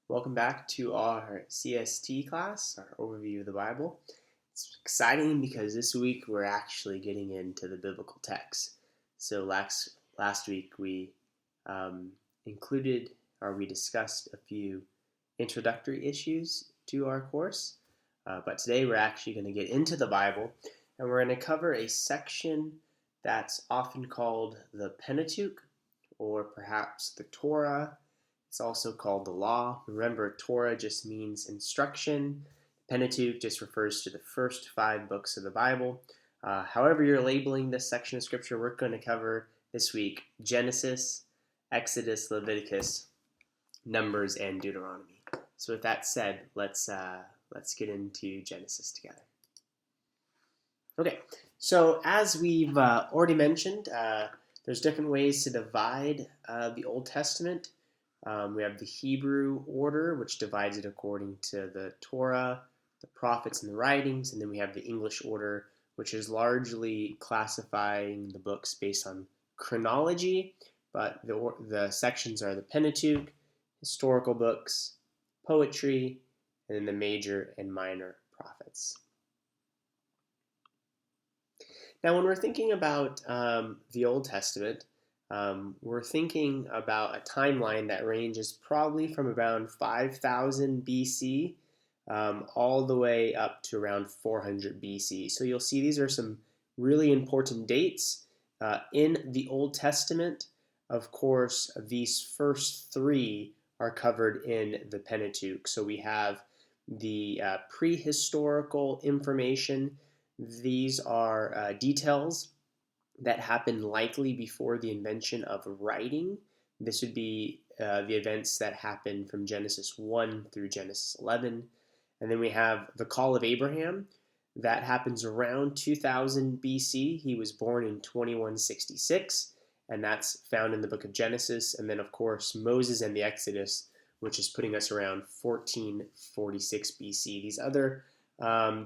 Welcome back to our CST class, our overview of the Bible. It's exciting because this week we're actually getting into the biblical text. So last week we um, included or we discussed a few introductory issues to our course, but today we're actually going to get into the Bible and we're going to cover a section that's often called the Pentateuch or perhaps the Torah. It's also called the law. Remember, Torah just means instruction. Pentateuch just refers to the first 5 books of the Bible. However you're labeling this section of Scripture, we're going to cover this week Genesis, Exodus, Leviticus, Numbers, and Deuteronomy. So with that said, let's get into Genesis together. Okay, so as we've already mentioned, there's different ways to divide the Old Testament. We have the Hebrew order, which divides it according to the Torah, the prophets, and the writings. And then we have the English order, which is largely classifying the books based on chronology. But the sections are the Pentateuch, historical books, poetry, and then the major and minor prophets. Now, when we're thinking about the Old Testament, we're thinking about a timeline that ranges probably from around 5000 BC all the way up to around 400 BC. So you'll see these are some really important dates in the Old Testament. Of course, these first 3 are covered in the Pentateuch. So we have the prehistorical information. These are details that happened likely before the invention of writing. This would be the events that happened from Genesis 1 through Genesis 11. And then we have the call of Abraham. That happens around 2000 BC. He was born in 2166, and that's found in the book of Genesis. And then, of course, Moses and the Exodus, which is putting us around 1446 BC. These other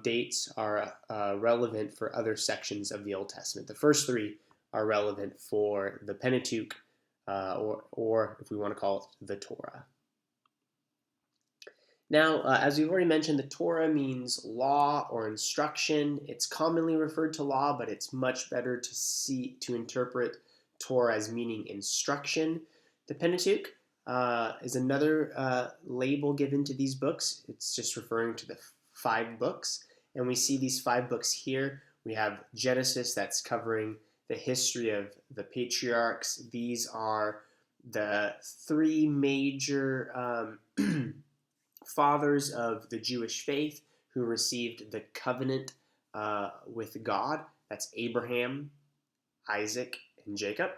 dates are relevant for other sections of the Old Testament. The first 3 are relevant for the Pentateuch, or if we want to call it, the Torah. Now, as we've already mentioned, the Torah means law or instruction. It's commonly referred to law, but it's much better to interpret Torah as meaning instruction. The Pentateuch is another label given to these books. It's just referring to the 5 books, and we see these 5 books here. We have Genesis, that's covering the history of the patriarchs. These are the 3 major fathers of the Jewish faith who received the covenant with God. That's Abraham, Isaac, and Jacob.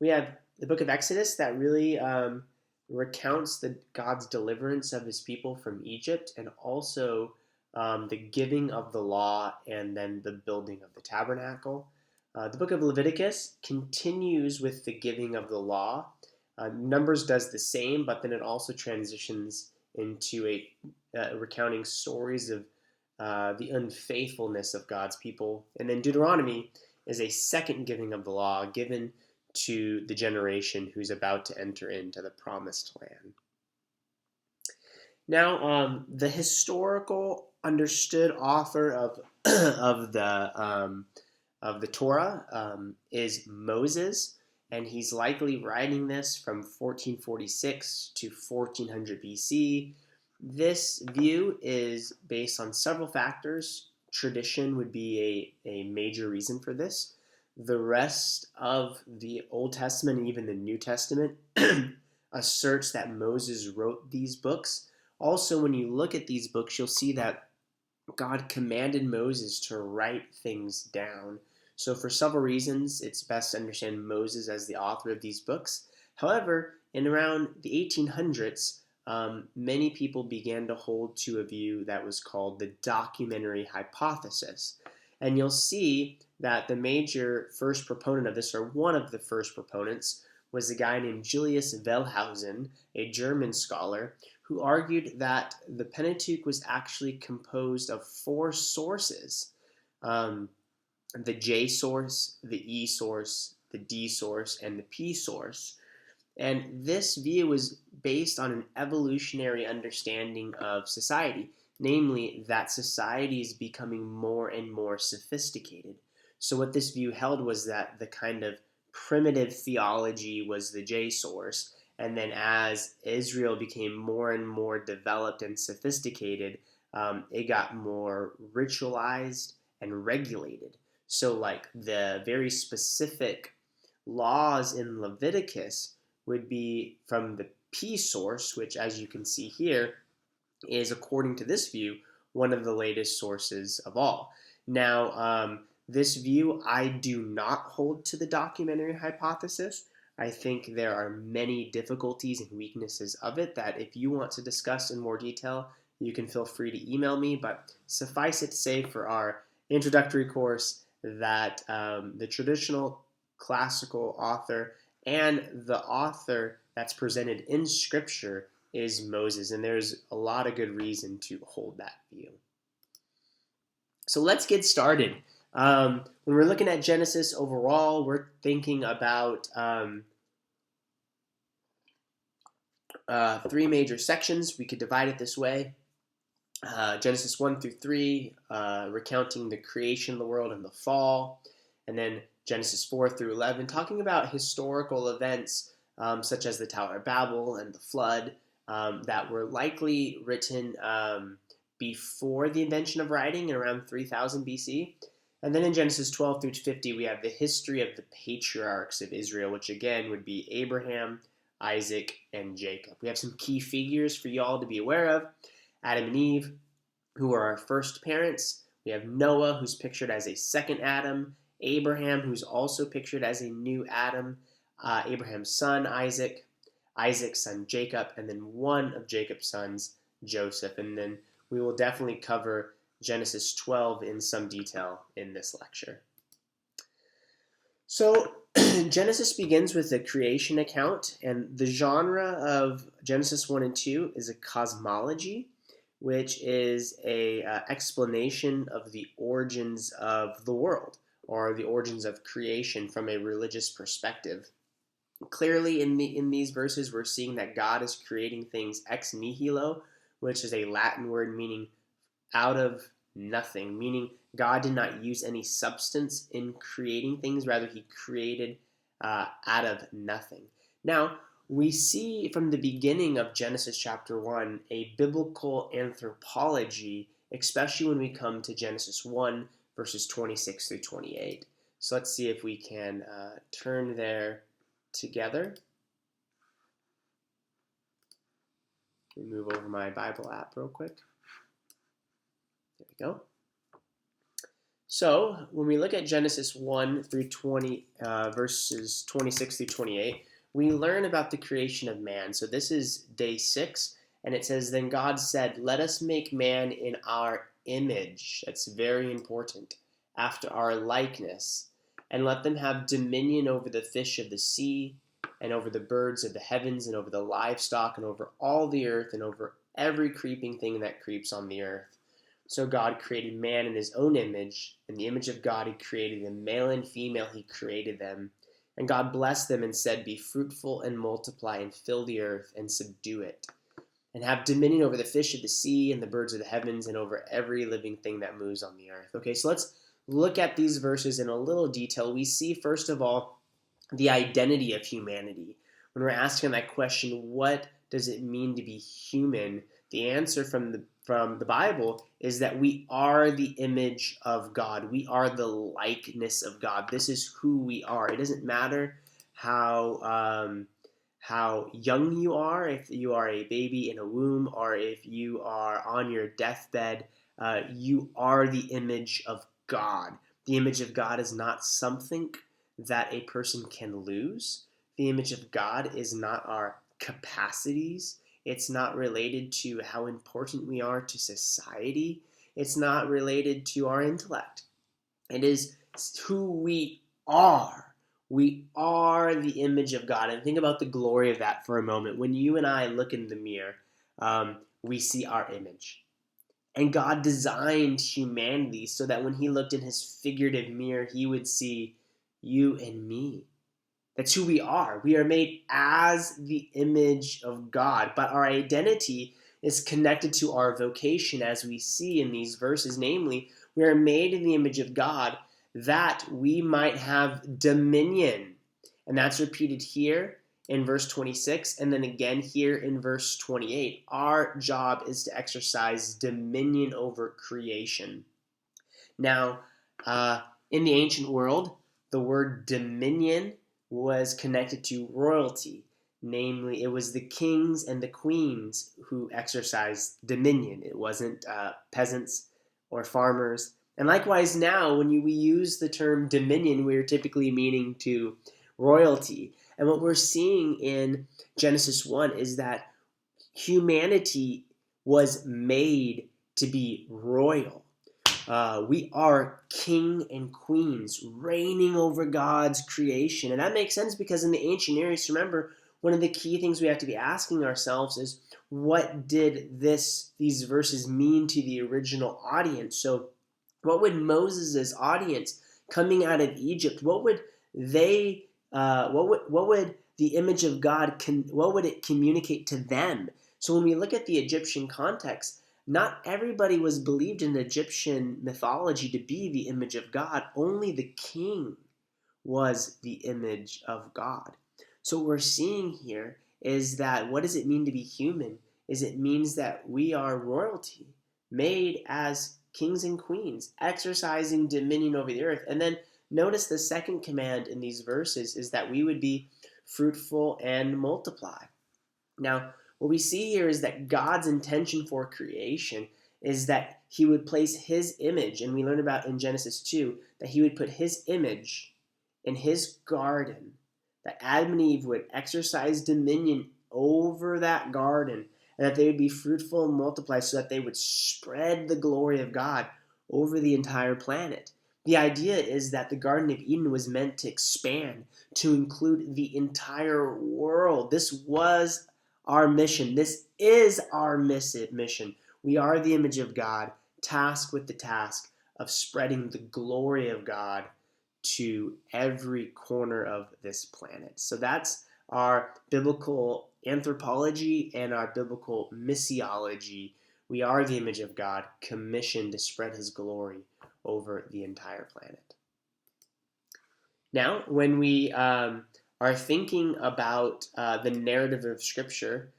We have the book of Exodus that really recounts God's deliverance of his people from Egypt, and also the giving of the law, and then the building of the tabernacle. The book of Leviticus continues with the giving of the law. Numbers does the same, but then it also transitions into a recounting stories of the unfaithfulness of God's people. And then Deuteronomy is a second giving of the law given to the generation who's about to enter into the promised land. Now, the historical understood author of of the Torah is Moses, and he's likely writing this from 1446 to 1400 BC. This view is based on several factors. Tradition would be a major reason for this. The rest of the Old Testament and even the New Testament asserts that Moses wrote these books. Also, when you look at these books, you'll see that God commanded Moses to write things down. So for several reasons, it's best to understand Moses as the author of these books. However, in around the 1800s, many people began to hold to a view that was called the documentary hypothesis. And you'll see that the major first proponent of this, or one of the first proponents, was a guy named Julius Wellhausen, a German scholar, who argued that the Pentateuch was actually composed of 4 sources. The J source, the E source, the D source, and the P source. And this view was based on an evolutionary understanding of society, namely that society is becoming more and more sophisticated. So, what this view held was that the kind of primitive theology was the J source, and then as Israel became more and more developed and sophisticated, it got more ritualized and regulated. So, like the very specific laws in Leviticus would be from the P source, which, as you can see here, is, according to this view, one of the latest sources of all. Now, this view, I do not hold to the documentary hypothesis. I think there are many difficulties and weaknesses of it that, if you want to discuss in more detail, you can feel free to email me. But suffice it to say, for our introductory course, that the traditional classical author and the author that's presented in Scripture is Moses, and there's a lot of good reason to hold that view. So let's get started. When we're looking at Genesis overall, we're thinking about three major sections. We could divide it this way. Genesis 1 through 3, recounting the creation of the world and the fall. And then Genesis 4 through 11, talking about historical events such as the Tower of Babel and the flood that were likely written before the invention of writing in around 3000 BC. And then in Genesis 12 through 50, we have the history of the patriarchs of Israel, which again would be Abraham, Isaac, and Jacob. We have some key figures for y'all to be aware of. Adam and Eve, who are our first parents. We have Noah, who's pictured as a second Adam. Abraham, who's also pictured as a new Adam. Abraham's son, Isaac. Isaac's son, Jacob. And then one of Jacob's sons, Joseph. And then we will definitely cover Genesis 12 in some detail in this lecture. So Genesis begins with a creation account, and the genre of Genesis 1 and 2 is a cosmology, which is a explanation of the origins of the world, or the origins of creation from a religious perspective. Clearly in these verses, we're seeing that God is creating things ex nihilo, which is a Latin word meaning out of nothing, meaning God did not use any substance in creating things, rather he created out of nothing. Now, we see from the beginning of Genesis chapter 1 a biblical anthropology, especially when we come to Genesis 1, verses 26 through 28. So let's see if we can turn there together. Let me move over my Bible app real quick. There we go. So when we look at Genesis 1 through 20, verses 26 through 28, we learn about the creation of man. So this is day 6, and it says, "Then God said, 'Let us make man in our image.'" That's very important. "After our likeness. And let them have dominion over the fish of the sea, and over the birds of the heavens, and over the livestock, and over all the earth, and over every creeping thing that creeps on the earth." So God created man in his own image. In the image of God he created them. Male and female he created them. And God blessed them and said, "Be fruitful and multiply and fill the earth and subdue it. And have dominion over the fish of the sea and the birds of the heavens and over every living thing that moves on the earth." Okay, so let's look at these verses in a little detail. We see, first of all, the identity of humanity. When we're asking that question, what does it mean to be human? The answer from the Bible is that we are the image of God. We are the likeness of God. This is who we are. It doesn't matter how young you are, if you are a baby in a womb, or if you are on your deathbed, you are the image of God. The image of God is not something that a person can lose. The image of God is not our capacities. It's not related to how important we are to society. It's not related to our intellect. It is who we are. We are the image of God. And think about the glory of that for a moment. When you and I look in the mirror, we see our image. And God designed humanity so that when he looked in his figurative mirror, he would see you and me. That's who we are. We are made as the image of God, but our identity is connected to our vocation, as we see in these verses. Namely, we are made in the image of God that we might have dominion. And that's repeated here in verse 26 and then again here in verse 28. Our job is to exercise dominion over creation. Now, in the ancient world, the word dominion was connected to royalty. Namely, it was the kings and the queens who exercised dominion. It wasn't peasants or farmers. And likewise now, when we use the term dominion, we're typically meaning to royalty. And what we're seeing in Genesis 1 is that humanity was made to be royal. We are king and queens reigning over God's creation. And that makes sense because in the ancient Near East, remember, one of the key things we have to be asking ourselves is, what did these verses mean to the original audience? So what would Moses' audience coming out of Egypt, what would they, what would the image of God, what would it communicate to them? So when we look at the Egyptian context, not everybody was believed in Egyptian mythology to be the image of God. Only the king was the image of God. So what we're seeing here is that what does it mean to be human? It means that we are royalty, made as kings and queens, exercising dominion over the earth. And then notice the second command in these verses is that we would be fruitful and multiply. Now, what we see here is that God's intention for creation is that he would place his image, and we learn about in Genesis 2, that he would put his image in his garden, that Adam and Eve would exercise dominion over that garden, and that they would be fruitful and multiply so that they would spread the glory of God over the entire planet. The idea is that the Garden of Eden was meant to expand, to include the entire world. This was our mission. This is our mission. We are the image of God, tasked with the task of spreading the glory of God to every corner of this planet. So that's our biblical anthropology and our biblical missiology. We are the image of God, commissioned to spread his glory over the entire planet. Now, when we are thinking about the narrative of Scripture,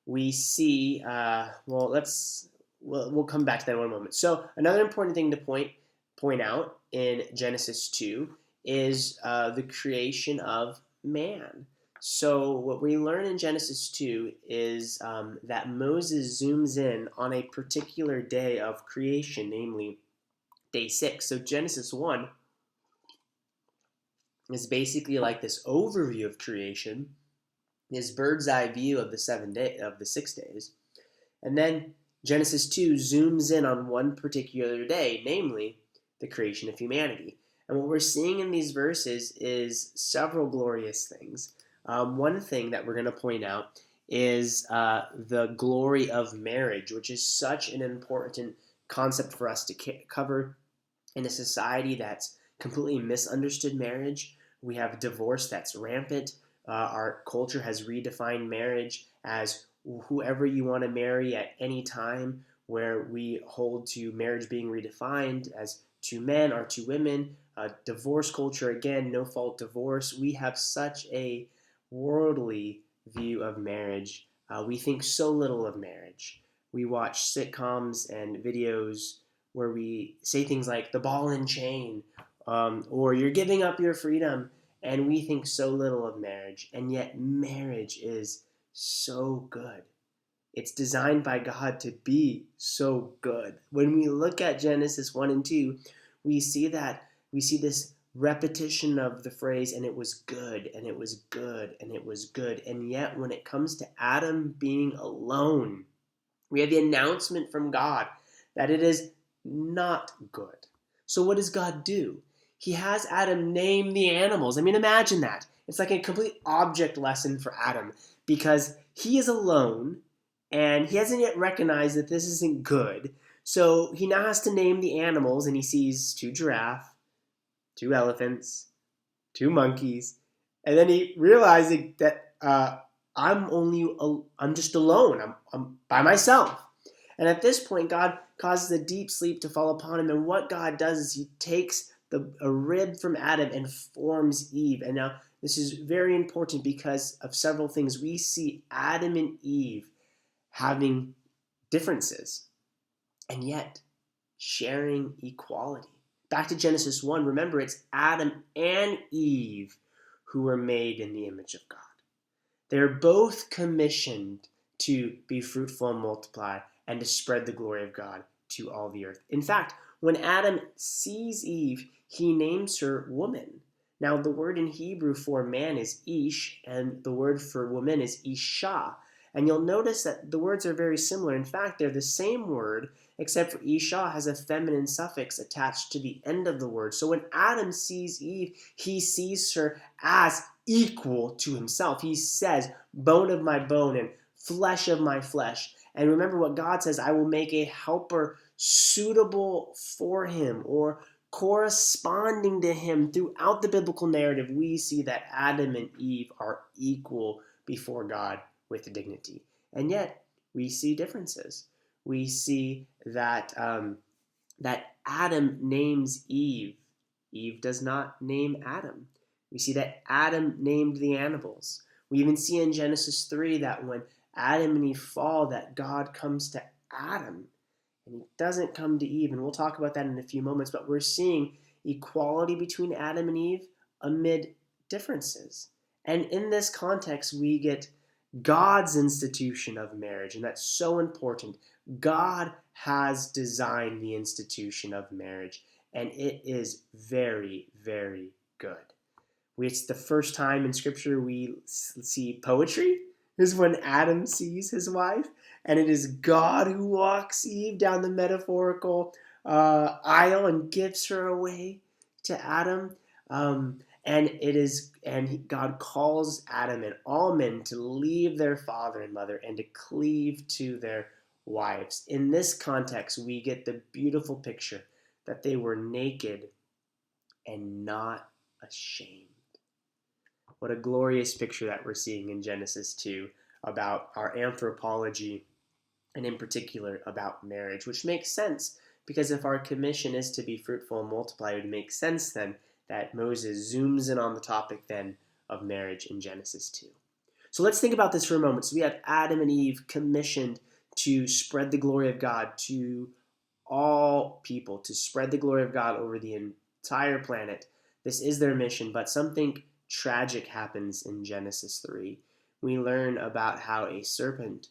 we see, we'll come back to that in one moment. So another important thing to point out in Genesis 2 is the creation of man. So what we learn in Genesis 2 is that Moses zooms in on a particular day of creation, namely day 6. So Genesis 1 is basically like this overview of creation, this bird's eye view of the 6 days. And then Genesis 2 zooms in on one particular day, namely the creation of humanity. And what we're seeing in these verses is several glorious things. One thing that we're going to point out is the glory of marriage, which is such an important concept for us to cover in a society that's completely misunderstood marriage. We have divorce that's rampant. Our culture has redefined marriage as whoever you want to marry at any time, where we hold to marriage being redefined as 2 men or 2 women. Divorce culture, again, no-fault divorce. We have such a worldly view of marriage. We think so little of marriage. We watch sitcoms and videos where we say things like the ball and chain, or you're giving up your freedom, and we think so little of marriage. And yet marriage is so good. It's designed by God to be so good. When we look at Genesis 1 and 2, we see this repetition of the phrase, and it was good, and it was good, and it was good. And yet when it comes to Adam being alone, we have the announcement from God that it is not good. So what does God do? He has Adam name the animals. I mean, imagine that. It's like a complete object lesson for Adam, because he is alone and he hasn't yet recognized that this isn't good. So he now has to name the animals, and he sees 2 giraffes, 2 elephants, 2 monkeys, and then he realizing that I'm just alone. I'm by myself. And at this point, God causes a deep sleep to fall upon him. And what God does is he takes a rib from Adam and forms Eve. And now this is very important because of several things. We see Adam and Eve having differences and yet sharing equality. Back to Genesis 1, remember it's Adam and Eve who were made in the image of God. They're both commissioned to be fruitful and multiply and to spread the glory of God to all the earth. In fact, when Adam sees Eve, he names her woman. Now, the word in Hebrew for man is ish, and the word for woman is isha. And you'll notice that the words are very similar. In fact, they're the same word, except for isha has a feminine suffix attached to the end of the word. So when Adam sees Eve, he sees her as equal to himself. He says, bone of my bone and flesh of my flesh. And remember what God says, I will make a helper suitable for him or corresponding to him. Throughout the biblical narrative, we see that Adam and Eve are equal before God with dignity. And yet, we see differences. We see that, that Adam names Eve. Eve does not name Adam. We see that Adam named the animals. We even see in Genesis 3 that when Adam and Eve fall, that God comes to Adam and he doesn't come to Eve. And we'll talk about that in a few moments. But we're seeing equality between Adam and Eve amid differences. And in this context, we get God's institution of marriage. And that's so important. God has designed the institution of marriage. And it is very, very good. It's the first time in Scripture we see poetry is when Adam sees his wife, and it is God who walks Eve down the metaphorical aisle and gives her away to Adam. And God calls Adam and all men to leave their father and mother and to cleave to their wives. In this context, we get the beautiful picture that they were naked and not ashamed. What a glorious picture that we're seeing in Genesis 2 about our anthropology and in particular about marriage, which makes sense because if our commission is to be fruitful and multiply, it would make sense then that Moses zooms in on the topic then of marriage in Genesis 2. So let's think about this for a moment. So we have Adam and Eve commissioned to spread the glory of God to all people, to spread the glory of God over the entire planet. This is their mission, but something tragic happens in Genesis 3. We learn about how a serpent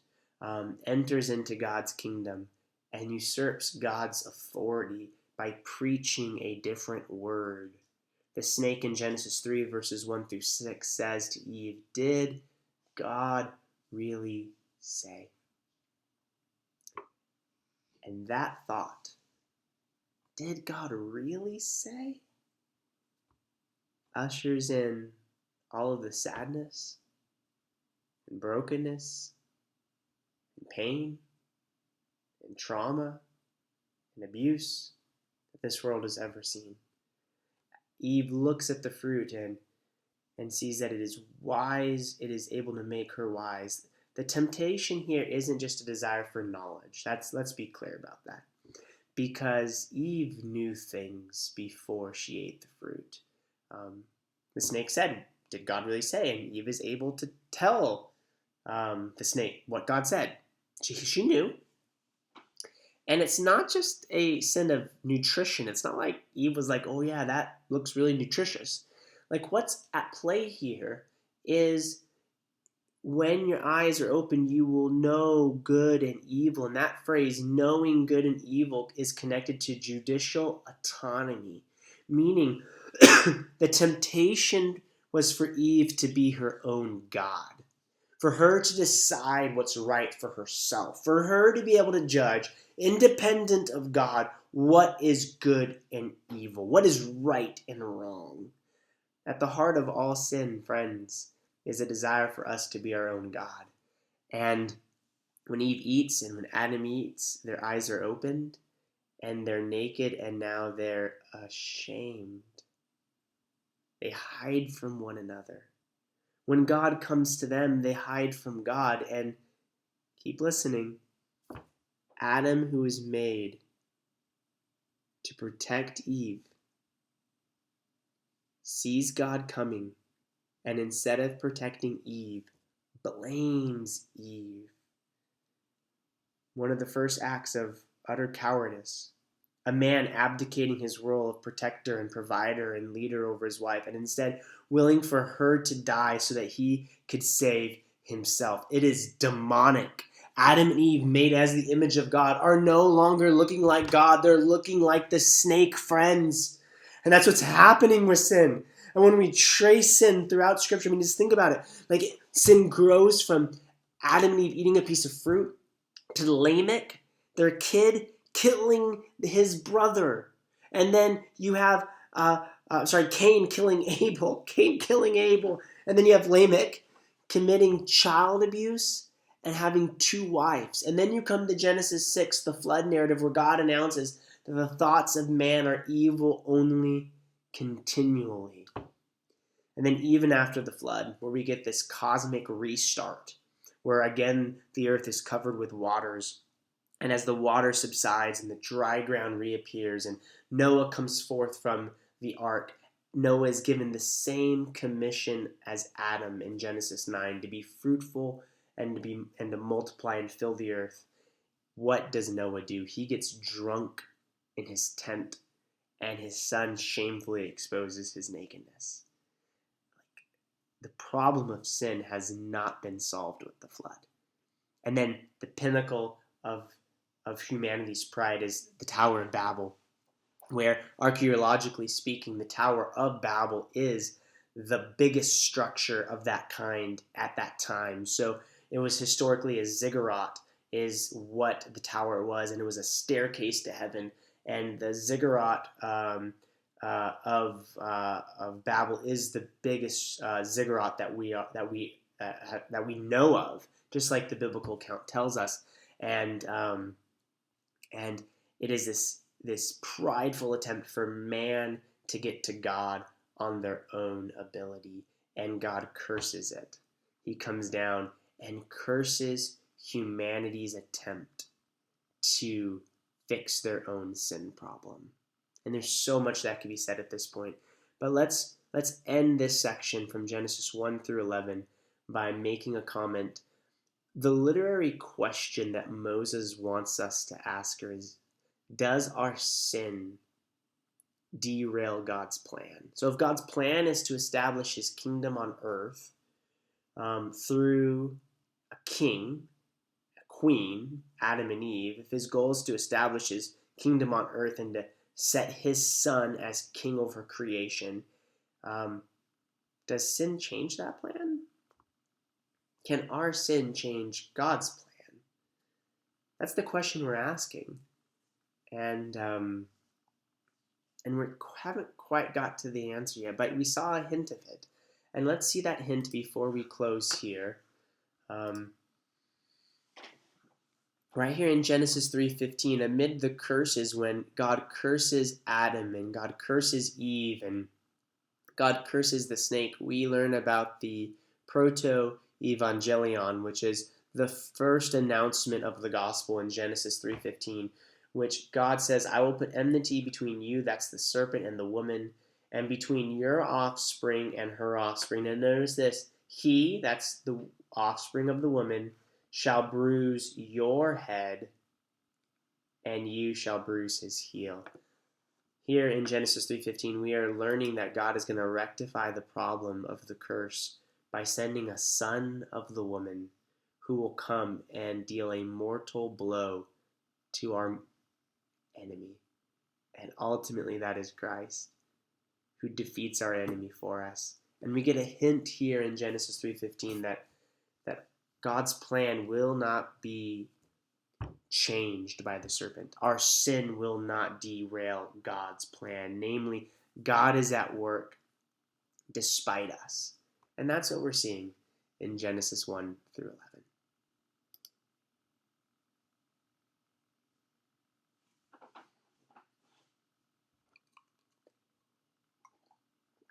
enters into God's kingdom and usurps God's authority by preaching a different word. The snake in Genesis 3 verses 1 through 6 says to Eve, "Did God really say?" And that thought, did God really say? Ushers in all of the sadness and brokenness and pain and trauma and abuse that this world has ever seen. Eve looks at the fruit and sees that it is wise, it is able to make her wise. The temptation here isn't just a desire for knowledge. Let's be clear about that. Because Eve knew things before she ate the fruit. The snake said, "Did God really say?" And Eve is able to tell the snake what God said. She knew. And it's not just a sin of nutrition. It's not like Eve was like, "Oh yeah, that looks really nutritious." Like what's at play here is when your eyes are open, you will know good and evil. And that phrase, knowing good and evil, is connected to judicial autonomy, meaning the temptation was for Eve to be her own God, for her to decide what's right for herself, for her to be able to judge, independent of God, what is good and evil, what is right and wrong. At the heart of all sin, friends, is a desire for us to be our own God. And when Eve eats and when Adam eats, their eyes are opened and they're naked and now they're ashamed. They hide from one another. When God comes to them, they hide from God. And keep listening. Adam, who was made to protect Eve, sees God coming, and instead of protecting Eve, blames Eve. One of the first acts of utter cowardice. A man abdicating his role of protector and provider and leader over his wife, and instead willing for her to die so that he could save himself. It is demonic. Adam and Eve, made as the image of God, are no longer looking like God. They're looking like the snake friends. And that's what's happening with sin. And when we trace sin throughout Scripture, I mean, just think about it. Like, sin grows from Adam and Eve eating a piece of fruit to Lamech, their kid, killing his brother. And then you have, Cain killing Abel. Cain killing Abel. And then you have Lamech committing child abuse and having 2 wives. And then you come to Genesis 6, the flood narrative, where God announces that the thoughts of man are evil only continually. And then even after the flood, where we get this cosmic restart, where again the earth is covered with waters. And as the water subsides and the dry ground reappears and Noah comes forth from the ark, Noah is given the same commission as Adam in Genesis 9, to be fruitful and to multiply and fill the earth. What does Noah do? He gets drunk in his tent, and his son shamefully exposes his nakedness. The problem of sin has not been solved with the flood. And then the pinnacle of humanity's pride is the Tower of Babel, where archaeologically speaking, the Tower of Babel is the biggest structure of that kind at that time. So it was historically a ziggurat is what the tower was, and it was a staircase to heaven. And the ziggurat of Babel is the biggest ziggurat that we know of, just like the biblical account tells us. And it is this prideful attempt for man to get to God on their own ability, and God curses it. He comes down and curses humanity's attempt to fix their own sin problem. And there's so much that can be said at this point. But let's end this section from Genesis 1 through 11 by making a comment. The literary question that Moses wants us to ask her is, does our sin derail God's plan? So if God's plan is to establish his kingdom on earth through a king, a queen, Adam and Eve, if his goal is to establish his kingdom on earth and to set his son as king over creation, does sin change that plan? Can our sin change God's plan? That's the question we're asking. And we haven't quite got to the answer yet, but we saw a hint of it. And let's see that hint before we close here. Right here in Genesis 3:15, amid the curses, when God curses Adam and God curses Eve and God curses the snake, we learn about the proto-evangelion, which is the first announcement of the gospel in Genesis 3:15, which God says, I will put enmity between you, that's the serpent, and the woman, and between your offspring and her offspring. And notice this, he, that's the offspring of the woman, shall bruise your head, and you shall bruise his heel. Here in Genesis 3:15, we are learning that God is going to rectify the problem of the curse by sending a son of the woman who will come and deal a mortal blow to our enemy. And ultimately that is Christ, who defeats our enemy for us. And we get a hint here in Genesis 3:15 that God's plan will not be changed by the serpent. Our sin will not derail God's plan. Namely, God is at work despite us. And that's what we're seeing in Genesis 1 through 11.